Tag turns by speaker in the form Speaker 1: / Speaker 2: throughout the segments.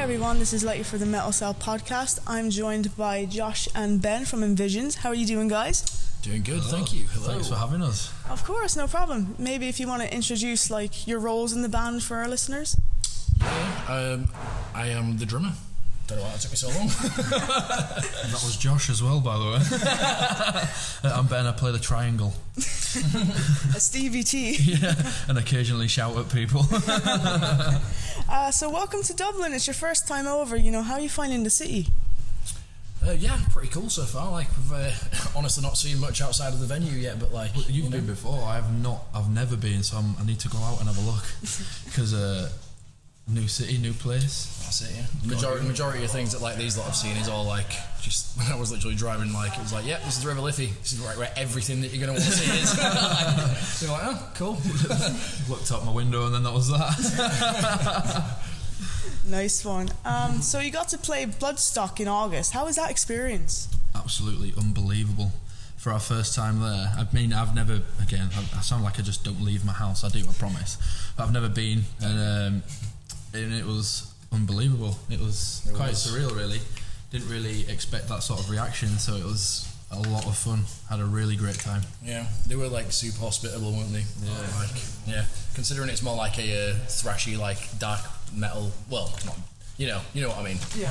Speaker 1: everyone, this is Letty for the Metal Cell podcast. I'm joined by Josh and Ben from InVisions. How are you doing, guys?
Speaker 2: Doing good, thank you. Hello.
Speaker 3: Thanks for having us.
Speaker 1: Of course, no problem. Maybe if you want to introduce your roles in the band for our listeners.
Speaker 2: Yeah, I am the drummer. Don't know why it took me so long.
Speaker 3: That was Josh as well, by the way. I'm Ben, I play the triangle.
Speaker 1: A Stevie T.
Speaker 3: Yeah, and occasionally shout at people.
Speaker 1: So welcome to Dublin. It's your first time over. How are you finding the city?
Speaker 2: Yeah, pretty cool so far. We've honestly not seen much outside of the venue yet, but
Speaker 3: You've been before. I've never been, so I need to go out and have a look. Because new city, new place.
Speaker 2: That's it, yeah. Majority of things that these lot I've seen is all just when I was literally driving, it was this is the River Liffey. This is where everything that you're going to want to see is. So you're oh, cool.
Speaker 3: Looked out my window and then that was that.
Speaker 1: Nice one. So you got to play Bloodstock in August. How was that experience?
Speaker 3: Absolutely unbelievable. For our first time there. I mean, I've never, again, I sound like I just don't leave my house. I do, I promise. But I've never been, and it was unbelievable. It was quite surreal, really. Didn't really expect that sort of reaction, so it was a lot of fun. Had a really great time. Yeah,
Speaker 2: they were super hospitable, weren't they? Yeah. Considering it's more like a thrashy, dark metal. Well, not, you know what I mean.
Speaker 1: Yeah.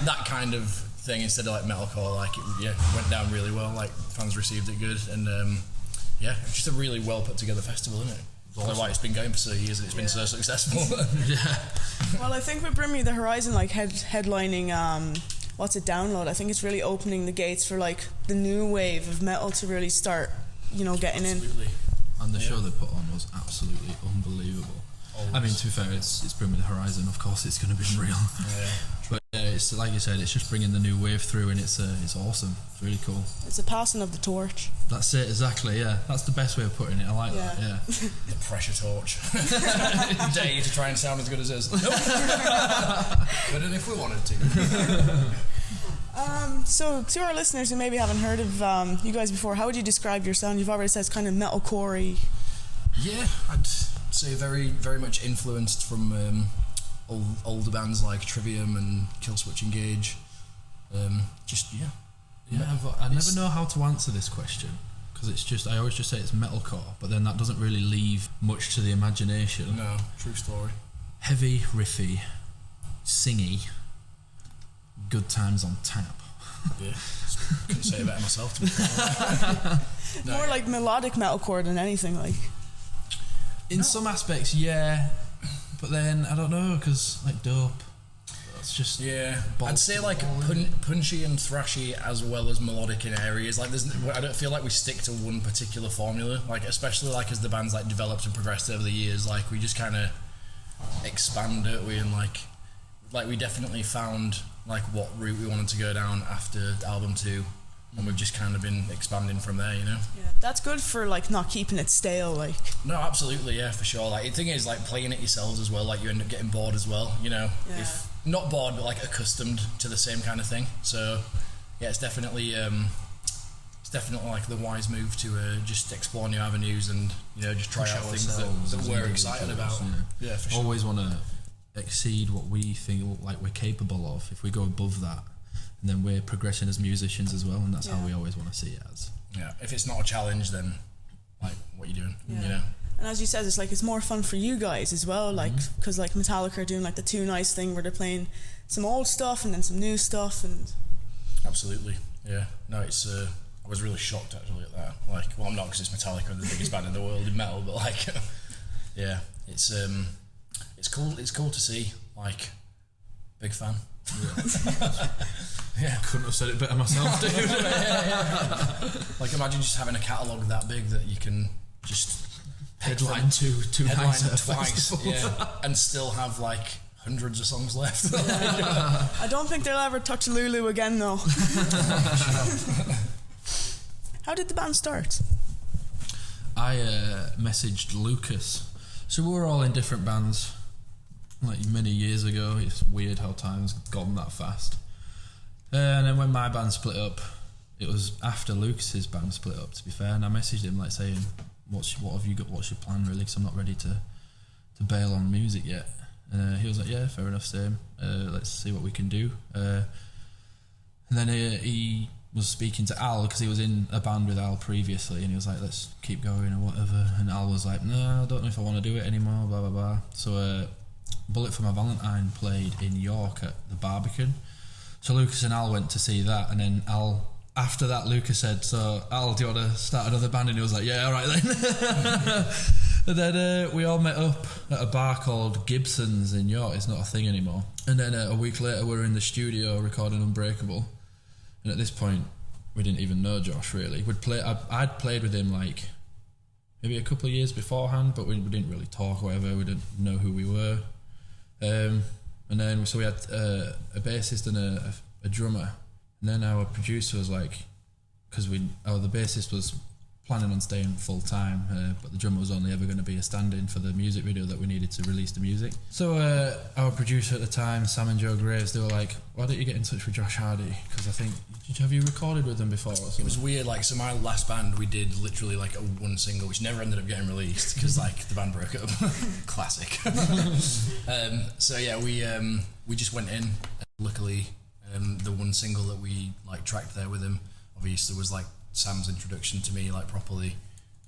Speaker 2: That kind of thing instead of metalcore. It went down really well. Fans received it good, and just a really well put together festival, isn't it? Awesome. Why it's been going for so years and it's been so successful.
Speaker 3: Yeah.
Speaker 1: Well, I think with Bring Me the Horizon, headlining, What's It Download, I think it's really opening the gates for the new wave of metal to really start, getting in.
Speaker 3: And the show they put on was absolutely unbelievable. Always. I mean, to be fair, it's Bring Me the Horizon. Of course, it's going to be unreal.
Speaker 2: Yeah.
Speaker 3: But it's like you said, it's just bringing the new wave through, and it's awesome. It's really cool.
Speaker 1: It's a passing of the torch.
Speaker 3: That's it, exactly. Yeah, that's the best way of putting it. I like that. Yeah.
Speaker 2: The pressure torch. Dare you to try and sound as good as us? Nope. Couldn't if we wanted to.
Speaker 1: So to our listeners who maybe haven't heard of you guys before, how would you describe your sound? You've already said it's kind of metalcore-y.
Speaker 2: Yeah, I'd say very, very much influenced from older bands like Trivium and Killswitch Engage. I
Speaker 3: never know how to answer this question because I always just say it's metalcore, but then that doesn't really leave much to the imagination.
Speaker 2: No, true story.
Speaker 3: Heavy, riffy, singy, good times on tap.
Speaker 2: Yeah, couldn't say it better myself. To be fair.
Speaker 1: More like melodic metalcore than anything
Speaker 3: In some aspects, yeah, but then I don't know because Dope. That's just
Speaker 2: I'd say punchy and thrashy as well as melodic in areas. I don't feel like we stick to one particular formula. Especially as the band's developed and progressed over the years. We just kind of expand, don't we? And we definitely found what route we wanted to go down after album 2. And we've just kind of been expanding from there,
Speaker 1: Yeah, that's good for not keeping it stale,
Speaker 2: No, absolutely, yeah, for sure. The thing is, playing it yourselves as well. You end up getting bored as well,
Speaker 1: Yeah.
Speaker 2: If not bored, but accustomed to the same kind of thing. So, yeah, it's definitely the wise move to just explore new avenues and just try out things that we're excited about. Yeah, for sure.
Speaker 3: Always want to exceed what we think we're capable of. If we go above that. And then we're progressing as musicians as well, and that's how we always want to see it as.
Speaker 2: Yeah, if it's not a challenge, then what are you doing?
Speaker 1: Yeah. And as you said, it's more fun for you guys as well, because Metallica are doing the Too Nice thing where they're playing some old stuff and then some new stuff, and
Speaker 2: absolutely, yeah. No, it's I was really shocked actually at that. Well, I'm not because it's Metallica, the biggest band in the world in metal, but yeah, it's cool. It's cool to see. Big fan.
Speaker 3: Yeah, couldn't have said it better myself, dude.
Speaker 2: Yeah. Imagine just having a catalogue that big that you can just
Speaker 3: headline two nights at
Speaker 2: twice, and still have hundreds of songs left.
Speaker 1: I don't think they'll ever touch Lulu again, though. How did the band start?
Speaker 3: I messaged Lucas. So we were all in different bands. Many years ago. It's weird how time's gone that fast. And then when my band split up, it was after Lucas's band split up, to be fair, and I messaged him saying, what have you got, what's your plan really, because I'm not ready to bail on music yet. And he was like, yeah, fair enough, same. Let's see what we can do. And then he was speaking to Al, because he was in a band with Al previously, and he was like, let's keep going or whatever. And Al was like, no, I don't know if I want to do it anymore, blah, blah, blah. So Bullet for My Valentine played in York at the Barbican. So Lucas and Al went to see that, and then Al, after that, Lucas said, so Al, do you want to start another band? And he was like, yeah, all right then. And then we all met up at a bar called Gibson's in York. It's not a thing anymore. And then a week later, we were in the studio recording Unbreakable. And at this point, we didn't even know Josh, really. I'd played with him like maybe a couple of years beforehand, but we didn't really talk or whatever. We didn't know who we were. And then we had a bassist and a drummer. And then our producer was like, because the bassist was planning on staying full time, but the drummer was only ever going to be a stand-in for the music video that we needed to release the music. So our producer at the time, Sam and Joe Graves, they were like, why don't you get in touch with Josh Hardy? Because I think, have you recorded with them before or something?
Speaker 2: It was weird, like, so my last band, we did literally like one single, which never ended up getting released because like the band broke up. Classic. So yeah, we just went in. Luckily, the one single that we like tracked there with him obviously was like Sam's introduction to me, like, properly,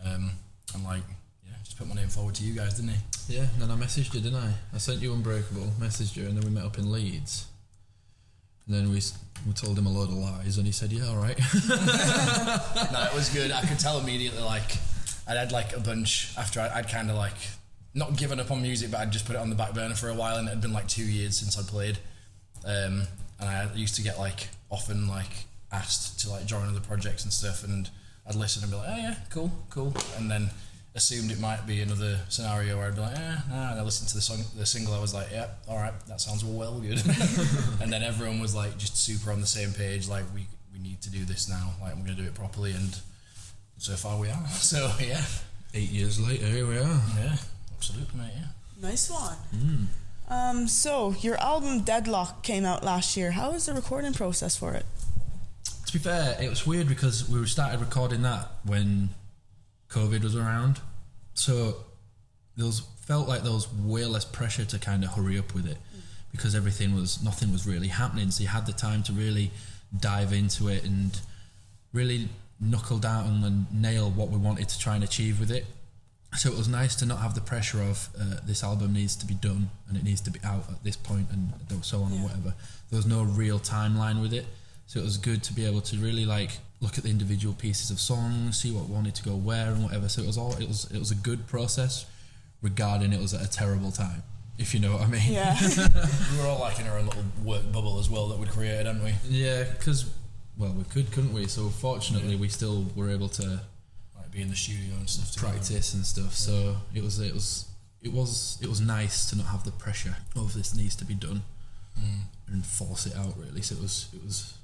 Speaker 2: and like, yeah, just put my name forward to you guys, didn't he?
Speaker 3: Yeah, and then I messaged you, didn't I sent you Unbreakable, messaged you, and then we met up in Leeds, and then we told him a load of lies, and he said, yeah, all right.
Speaker 2: No, it was good. I could tell immediately, like, I'd had like a bunch after I'd kind of like not given up on music, but I'd just put it on the back burner for a while, and it had been like 2 years since I'd played, and I used to get like often like asked to like join other projects and stuff, and I'd listen and be like, oh yeah, cool, and then assumed it might be another scenario where I'd be like, nah, and I listened to the single, I was like, yeah, all right, that sounds well good. And then everyone was like just super on the same page, like we need to do this now, like we're gonna do it properly, and so far we are. So yeah,
Speaker 3: 8 years later, here we are.
Speaker 2: Yeah, absolutely, mate. Yeah,
Speaker 1: nice one. So your album Deadlock came out last year. How was the recording process for it?
Speaker 3: To be fair, it was weird because we started recording that when COVID was around, so felt like there was way less pressure to kind of hurry up with it, because nothing was really happening, so you had the time to really dive into it and really knuckle down and nail what we wanted to try and achieve with it. So it was nice to not have the pressure of this album needs to be done and it needs to be out at this point and so on, and whatever. There was no real timeline with it. So it was good to be able to really like look at the individual pieces of songs, see what wanted to go where and whatever. So it was a good process, regarding it was at a terrible time, if you know what I mean.
Speaker 1: Yeah.
Speaker 2: We were all like in our own little work bubble as well that we'd created, hadn't we?
Speaker 3: Yeah, because we couldn't we? So fortunately, we still were able to
Speaker 2: like be in the studio and stuff together.
Speaker 3: Practice and stuff. So it was nice to not have the pressure of this needs to be done and force it out, really. So it was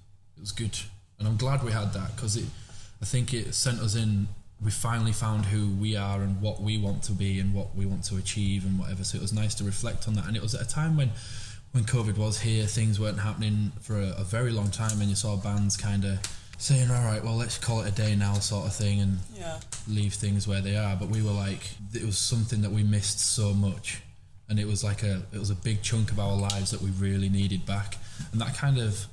Speaker 3: good, and I'm glad we had that, because I think it sent us in. We finally found who we are and what we want to be and what we want to achieve and whatever. So it was nice to reflect on that, and it was at a time when COVID was here, things weren't happening for a very long time, and you saw bands kind of saying, all right, well, let's call it a day now, sort of thing, and leave things where they are. But we were like, it was something that we missed so much, and it was like a big chunk of our lives that we really needed back, and that kind of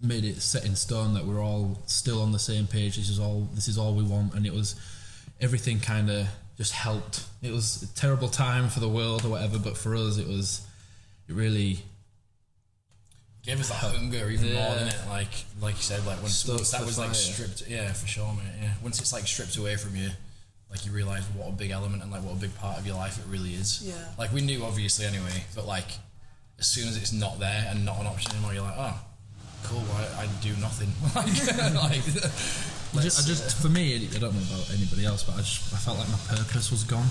Speaker 3: made it set in stone that we're all still on the same page. This is all we want, and it was everything kind of just helped. It was a terrible time for the world or whatever, but for us it really
Speaker 2: gave us that hunger even more than it, like you said, like once that was like stripped, for sure, mate. Once it's like stripped away from you, like you realise what a big element and like what a big part of your life it really is. Like we knew obviously anyway, but like as soon as it's not there and not an option anymore, you're like, oh cool, I do nothing.
Speaker 3: For me, I don't know about anybody else, but I felt like my purpose was gone,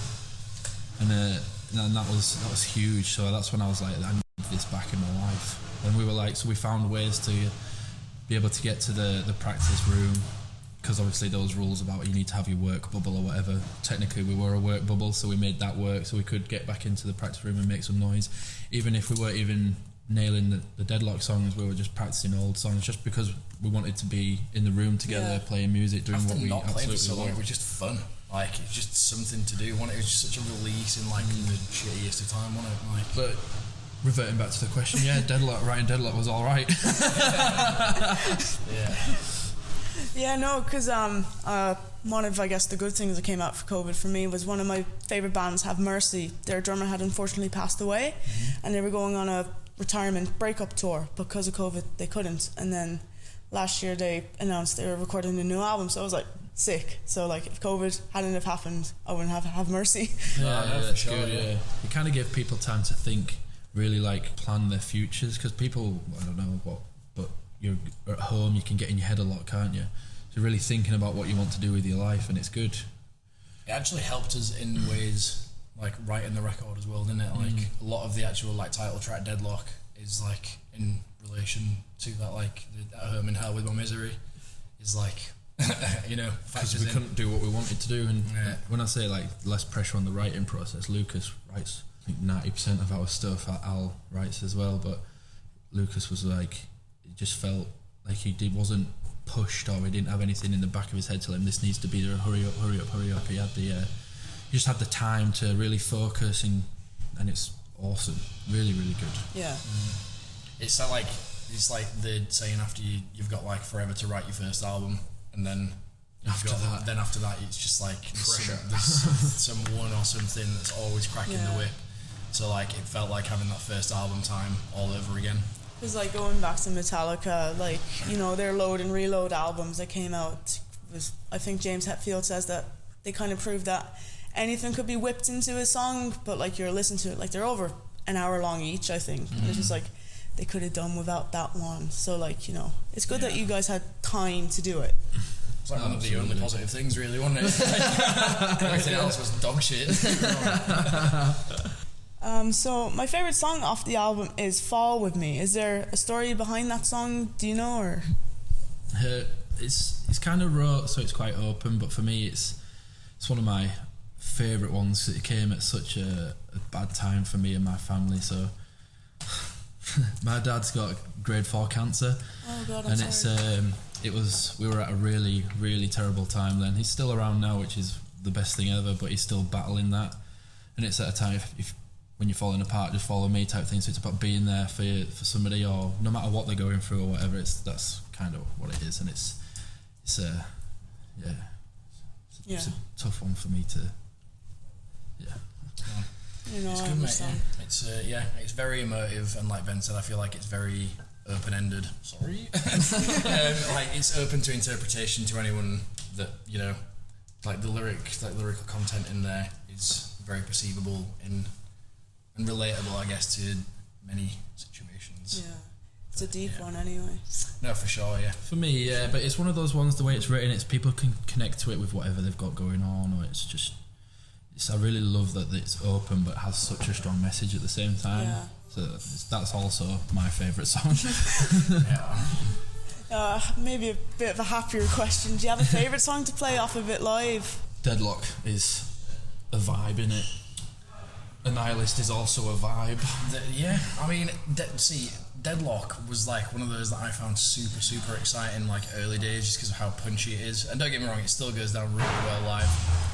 Speaker 3: and that was huge. So that's when I was like, I need this back in my life. And we were like, so we found ways to be able to get to the practice room, because obviously those rules about you need to have your work bubble or whatever. Technically, we were a work bubble, so we made that work so we could get back into the practice room and make some noise, even if we weren't even nailing the Deadlock songs. We were just practicing old songs just because we wanted to be in the room together, playing music, doing
Speaker 2: after
Speaker 3: what we
Speaker 2: not playing
Speaker 3: absolutely
Speaker 2: for so long,
Speaker 3: loved.
Speaker 2: it was just fun. Like, it's just something to do. It was just such a release in like the shittiest of time, wasn't it? Like,
Speaker 3: but reverting back to the question, yeah, writing Deadlock was all right.
Speaker 2: yeah.
Speaker 1: Yeah, no, because one of, I guess, the good things that came out for COVID for me was one of my favourite bands, Have Mercy. Their drummer had unfortunately passed away, and they were going on a retirement breakup tour. Because of COVID, they couldn't. And then last year they announced they were recording a new album, so I was like, sick. So like, if COVID hadn't have happened, I wouldn't have Mercy.
Speaker 3: Yeah, that's sure, good. Yeah, it kind of gave people time to think, really like plan their futures, because people, I don't know what, but you're at home, you can get in your head a lot, can't you? So really thinking about what you want to do with your life, and it's good.
Speaker 2: It actually helped us in ways like writing the record as well, didn't it? Like a lot of the actual like title track Deadlock is like in relation to that, like the At Home in Hell with My Misery is like you know,
Speaker 3: because we couldn't do what we wanted to do. And when I say like less pressure on the writing process, Lucas writes I think 90% of our stuff. Al writes as well, but Lucas was like, it just felt like wasn't pushed, or he didn't have anything in the back of his head telling him this needs to be there, hurry up. He had he just had the time to really focus, and it's awesome, really good.
Speaker 1: Yeah.
Speaker 2: It's like the saying after you've got like forever to write your first album, and then after that it's just like there's someone or something that's always cracking the whip. So like it felt like having that first album time all over again.
Speaker 1: Because like going back to Metallica, like, you know, their Load and Reload albums that came out was, I think James Hetfield says that they kind of proved that anything could be whipped into a song, but like you're listening to it, like they're over an hour long each, I think. And it's just like they could have done without that one. So like, you know, it's good that you guys had time to do it.
Speaker 2: It's like one of the only positive things, really, wasn't it? Everything else was dog shit.
Speaker 1: So my favourite song off the album is Fall With Me. Is there a story behind that song, do you know, or?
Speaker 3: It's kind of raw, so it's quite open, but for me it's one of my favourite ones. It came at such a bad time for me and my family, so my dad's got grade 4 cancer.
Speaker 1: Oh God, I'm sorry.
Speaker 3: We were at a really, really terrible time then. He's still around now, which is the best thing ever, but he's still battling that. And it's at a time, if when you're falling apart, just follow me type thing. So it's about being there for somebody, or no matter what they're going through or whatever. That's kind of what it is, and it's a tough one for me to.
Speaker 1: You know,
Speaker 2: it's good, mate. Yeah. It's very emotive, and like Ben said, I feel like it's very open-ended. Sorry, like it's open to interpretation to anyone that, you know, like the lyrical content in there is very perceivable and relatable, I guess, to many situations.
Speaker 1: Yeah, it's a deep one anyway.
Speaker 2: No, for sure, yeah.
Speaker 3: For me, yeah, but it's one of those ones, the way it's written, it's people can connect to it with whatever they've got going on, or I really love that it's open but has such a strong message at the same time.
Speaker 1: Yeah.
Speaker 3: So that's also my favourite song.
Speaker 1: Maybe a bit of a happier question. Do you have a favourite song to play off of it live?
Speaker 3: Deadlock is a vibe, innit? Annihilist is also a vibe.
Speaker 2: I mean, Deadlock was like one of those that I found super, super exciting, like early days, just because of how punchy it is. And don't get me wrong, it still goes down really well live.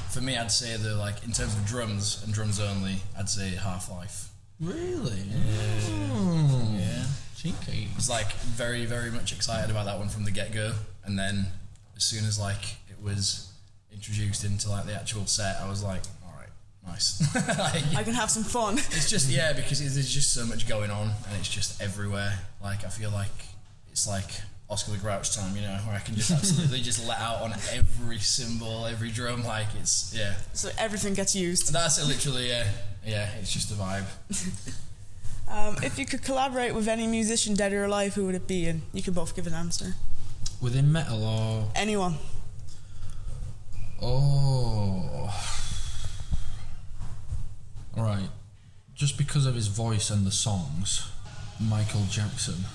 Speaker 2: For me, I'd say like in terms of drums and drums only, I'd say Half-Life.
Speaker 3: Really?
Speaker 2: Yeah.
Speaker 3: Cheeky.
Speaker 2: I was like very, very much excited about that one from the get-go, and then as soon as like it was introduced into like the actual set, I was like, nice.
Speaker 1: I can have some fun.
Speaker 2: It's just, because there's just so much going on, and it's just everywhere. Like, I feel like it's like Oscar the Grouch time, you know, where I can just absolutely just let out on every cymbal, every drum, like it's,
Speaker 1: So everything gets used.
Speaker 2: That's it, literally, it's just a vibe.
Speaker 1: If you could collaborate with any musician, dead or alive, who would it be? And you can both give an answer.
Speaker 3: Within metal or?
Speaker 1: Anyone.
Speaker 3: Oh... Alright, just because of his voice and the songs, Michael Jackson.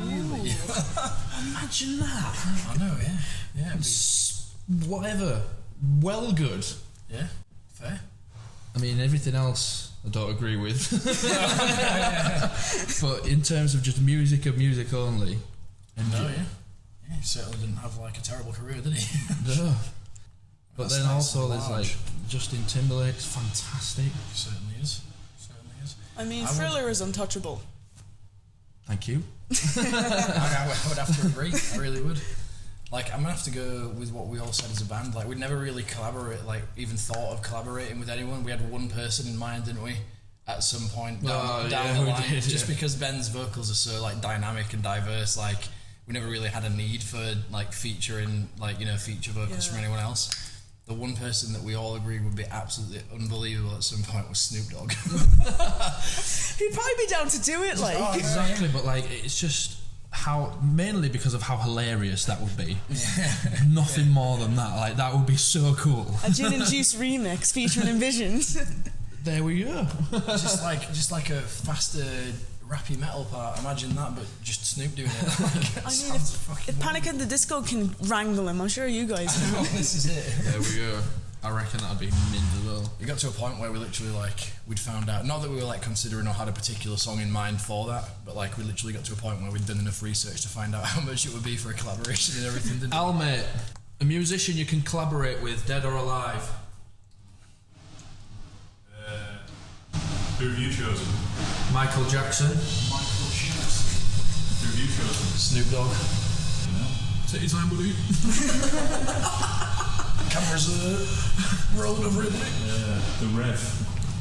Speaker 2: Really?
Speaker 3: Imagine that.
Speaker 2: I know, yeah.
Speaker 3: Whatever. Well good.
Speaker 2: Yeah, fair.
Speaker 3: I mean, everything else I don't agree with. But in terms of just music and music only.
Speaker 2: Yeah, he certainly didn't have like a terrible career, did he?
Speaker 3: No. But
Speaker 2: That's
Speaker 3: then
Speaker 2: nice
Speaker 3: also
Speaker 2: and
Speaker 3: there's
Speaker 2: large.
Speaker 3: like Justin Timberlake's fantastic.
Speaker 2: He certainly is. Certainly is.
Speaker 1: I mean,
Speaker 2: I would-
Speaker 1: Thriller is untouchable.
Speaker 3: Thank you.
Speaker 2: I would have to agree. I really would. Like, I'm gonna have to go with what we all said as a band. Like, we'd never really even thought of collaborating with anyone. We had one person in mind, didn't we? At some point down the
Speaker 3: we
Speaker 2: line,
Speaker 3: did,
Speaker 2: just because Ben's vocals are so like dynamic and diverse. Like, we never really had a need for like featuring feature vocals from anyone else. The one person that we all agreed would be absolutely unbelievable at some point was Snoop Dogg.
Speaker 1: He'd probably be down to do it, like.
Speaker 3: Exactly, but like it's just mainly because of how hilarious that would be. Nothing more than that. Like that would be so cool.
Speaker 1: A Gin and Juice remix featuring InVisions.
Speaker 3: There we go.
Speaker 2: just like a faster rappy metal part. Imagine that, but just Snoop doing it. Like,
Speaker 1: I mean, if Panic at the Disco can wrangle him, I'm sure you guys can.
Speaker 2: This is it.
Speaker 3: There we go. I reckon that'd be mint as well.
Speaker 2: We got to a point where we literally we'd found out, not that we were like considering or had a particular song in mind for that, but like we literally got to a point where we'd done enough research to find out how much it would be for a collaboration and everything, didn't we?
Speaker 3: Al, mate, a musician you can collaborate with, dead or alive.
Speaker 4: Who have you chosen?
Speaker 3: Michael Jackson.
Speaker 2: Michael Jackson.
Speaker 4: Who have you chosen?
Speaker 2: Snoop Dogg.
Speaker 3: Take your time, buddy.
Speaker 2: Cameras rolling over it.
Speaker 4: The Rev.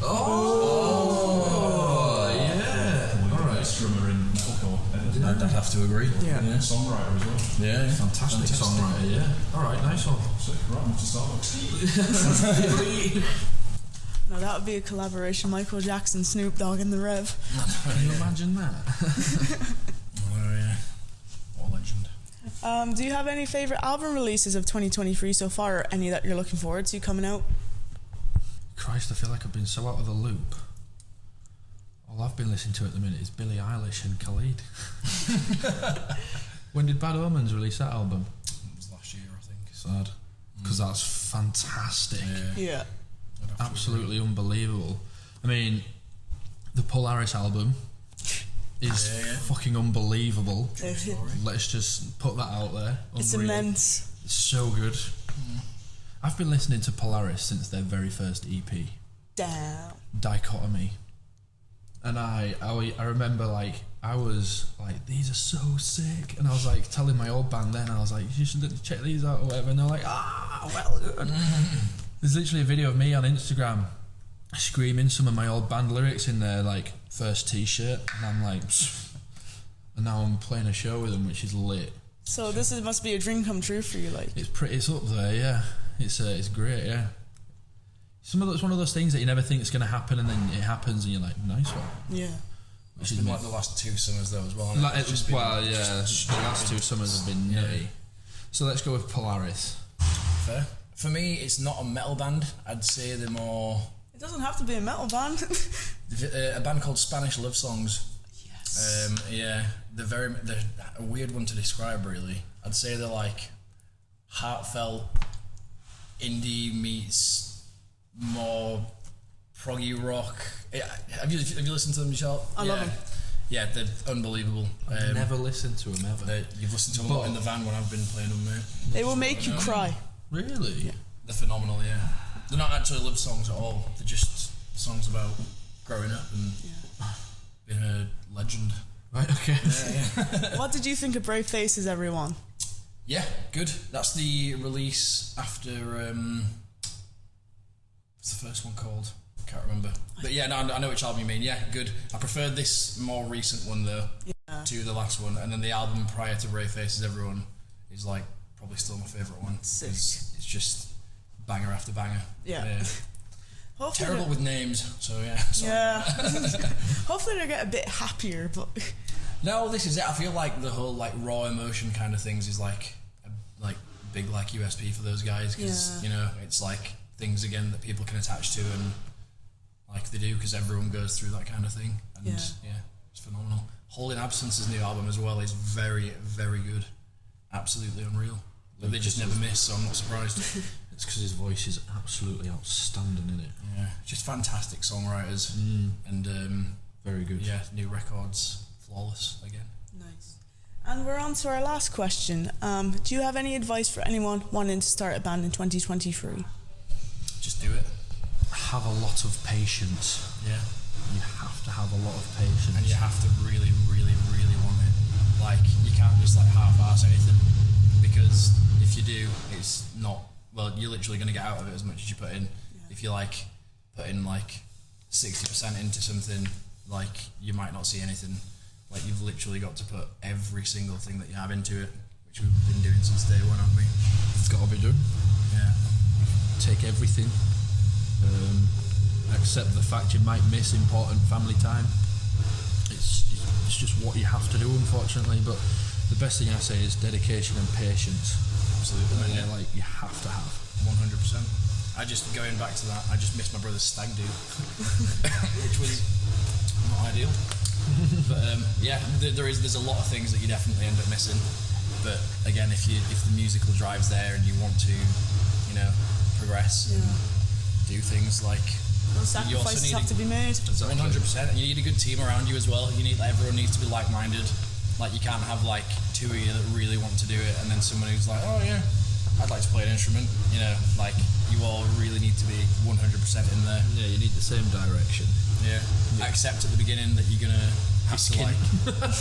Speaker 3: Oh, yeah.
Speaker 4: Alright. Drummer in metalcore.
Speaker 2: I'd have to agree.
Speaker 1: Yeah.
Speaker 4: Songwriter as well.
Speaker 2: Yeah.
Speaker 3: Fantastic songwriter, yeah. Alright, nice one.
Speaker 4: Sick. Right, I'm off to Starbucks.
Speaker 1: No, that would be a collaboration. Michael Jackson, Snoop Dogg, and the Rev.
Speaker 3: Can you imagine that?
Speaker 2: Oh yeah. What a legend.
Speaker 1: Do you have any favourite album releases of 2023 so far, or any that you're looking forward to coming out?
Speaker 3: Christ, I feel like I've been so out of the loop. All I've been listening to at the minute is Billie Eilish and Khalid. When did Bad Omens release that album?
Speaker 2: It was last year, I think.
Speaker 3: Sad. Because that's fantastic.
Speaker 1: Yeah.
Speaker 2: I'd have to
Speaker 3: Absolutely unbelievable. I mean, the Polaris album is fucking unbelievable. Let's just put that out there.
Speaker 1: It's
Speaker 3: Unreal.
Speaker 1: immense.
Speaker 3: It's so good. I've been listening to Polaris since their very first EP,
Speaker 1: Damn.
Speaker 3: Dichotomy. And I remember like I was like, these are so sick, and I was like telling my old band then, and I was like, you should check these out or whatever, and they're like, well good. There's literally a video of me on Instagram screaming some of my old band lyrics in their like first t-shirt, and I'm like, pfft. And now I'm playing a show with them, which is lit.
Speaker 1: So this must be a dream come true for you, like.
Speaker 3: It's up there, yeah. It's great, yeah. It's one of those things that you never think it's going to happen, and then it happens, and you're like, nice one.
Speaker 1: Yeah.
Speaker 2: It's been like the last two summers though as well. hasn't
Speaker 3: Like,
Speaker 2: it? It's just been
Speaker 3: the last two summers have been nutty. So let's go with Polaris.
Speaker 2: fair. For me, it's not a metal band. I'd say they're more
Speaker 1: It doesn't have to be a metal band.
Speaker 2: a band called Spanish Love Songs.
Speaker 1: Yes.
Speaker 2: They're a weird one to describe, really. I'd say they're like heartfelt indie meets more proggy rock. Have you listened to them, Michelle?
Speaker 1: I love them.
Speaker 2: Yeah, they're unbelievable.
Speaker 3: I've never listened to them ever.
Speaker 2: You've listened to them a lot in the van when I've been playing them, mate.
Speaker 1: They will make you cry.
Speaker 3: Really?
Speaker 1: Yeah.
Speaker 2: They're phenomenal, yeah. They're not actually love songs at all. They're just songs about growing up and being a legend.
Speaker 3: Right, okay.
Speaker 1: What did you think of Brave Faces, everyone?
Speaker 2: Yeah, good. That's the release after. What's the first one called? Can't remember. But yeah, no, I know which album you mean. Yeah, good. I prefer this more recent one though to the last one, and then the album prior to Brave Faces, Everyone is like probably still my favourite one.
Speaker 1: Sick.
Speaker 2: It's just banger after banger.
Speaker 1: Yeah. Hopefully
Speaker 2: Terrible with names, so yeah. Sorry.
Speaker 1: Yeah. Hopefully they get a bit happier, but
Speaker 2: No, this is it. I feel like the whole like raw emotion kind of things is like a big like USP for those guys because you know it's like things again that people can attach to and like they do because everyone goes through that kind of thing and it's phenomenal. Holding Absence's new album as well is very, very good. Absolutely unreal. They just never miss, so I'm not surprised.
Speaker 3: It's because his voice is absolutely outstanding, isn't it?
Speaker 2: Yeah, just fantastic songwriters and
Speaker 3: very good.
Speaker 2: Yeah, new records, flawless again.
Speaker 1: nice. And we're on to our last question. Do you have any advice for anyone wanting to start a band in 2023?
Speaker 2: Just do it.
Speaker 3: Have a lot of patience.
Speaker 2: Yeah.
Speaker 3: You have to have a lot of patience.
Speaker 2: And you have to really, really, really want it. Like, you can't just like half-ass anything, because if you do, it's not, well, you're literally going to get out of it as much as you put in. Yeah. If you like put in like 60% into something, like you might not see anything. Like, you've literally got to put every single thing that you have into it, which we've been doing since day one, haven't we?
Speaker 3: It's got to be done.
Speaker 2: Yeah.
Speaker 3: Take everything. Accept the fact you might miss important family time. It's just what you have to do, unfortunately. But the best thing I say is dedication and patience.
Speaker 2: Absolutely.
Speaker 3: Yeah, like you have to have
Speaker 2: 100%. I just, going back to that, I just missed my brother's stag do, which was not ideal. But yeah, there's a lot of things that you definitely end up missing. But again, if the musical drive's there and you want to, you know, progress and do things, like,
Speaker 1: Those sacrifices have to be made.
Speaker 2: 100%. And you need a good team around you as well. Everyone needs to be like-minded. Like, you can't have like two of you that really want to do it, and then someone who's like, oh yeah, I'd like to play an instrument. You know, like, you all really need to be 100% in there.
Speaker 3: Yeah, you need the same direction.
Speaker 2: Yeah. Accept at the beginning that you're gonna have to like,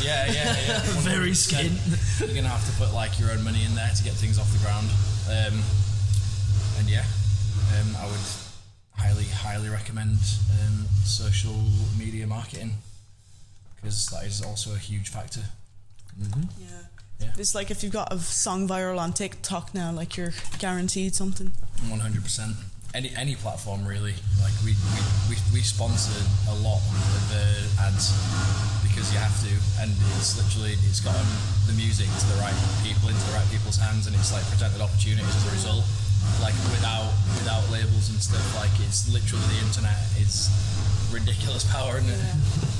Speaker 2: yeah.
Speaker 3: Very skin.
Speaker 2: You're gonna have to put like your own money in there to get things off the ground. And yeah, I would highly recommend social media marketing, because that is also a huge factor.
Speaker 3: Mm-hmm.
Speaker 1: Yeah. It's like if you've got a song viral on TikTok now, like, you're guaranteed something.
Speaker 2: 100%. Any platform really. Like, we sponsored a lot of the ads because you have to, and it's gotten the music to the right people, into the right people's hands, and it's like presented opportunities as a result. Like, without labels and stuff, like, it's literally, the internet is ridiculous power, isn't it?
Speaker 1: Yeah.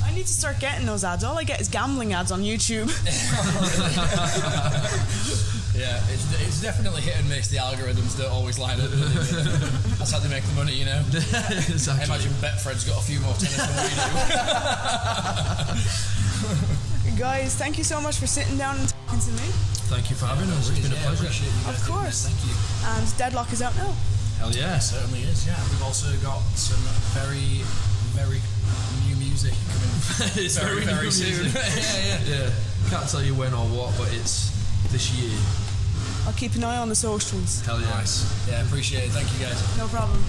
Speaker 1: I need to start getting those ads. All I get is gambling ads on YouTube.
Speaker 2: Yeah, it's definitely hit and miss. The algorithms don't always line up. That's how they make the money, you know?
Speaker 3: Exactly.
Speaker 2: I imagine Betfred's got a few more tennis than we do.
Speaker 1: Guys, thank you so much for sitting down and talking to me.
Speaker 3: Thank you for having us. It's been a pleasure.
Speaker 1: Of course.
Speaker 2: Thank you.
Speaker 1: And Deadlock is out now.
Speaker 3: Hell yeah.
Speaker 2: It certainly is, yeah. We've also got some very, very new music coming
Speaker 3: It's
Speaker 2: very,
Speaker 3: very
Speaker 2: very soon.
Speaker 3: Yeah. Can't tell you when or what, but it's this year.
Speaker 1: I'll keep an eye on the socials.
Speaker 3: Hell yeah.
Speaker 2: Nice. Yeah, appreciate it. Thank you, guys.
Speaker 1: No problem.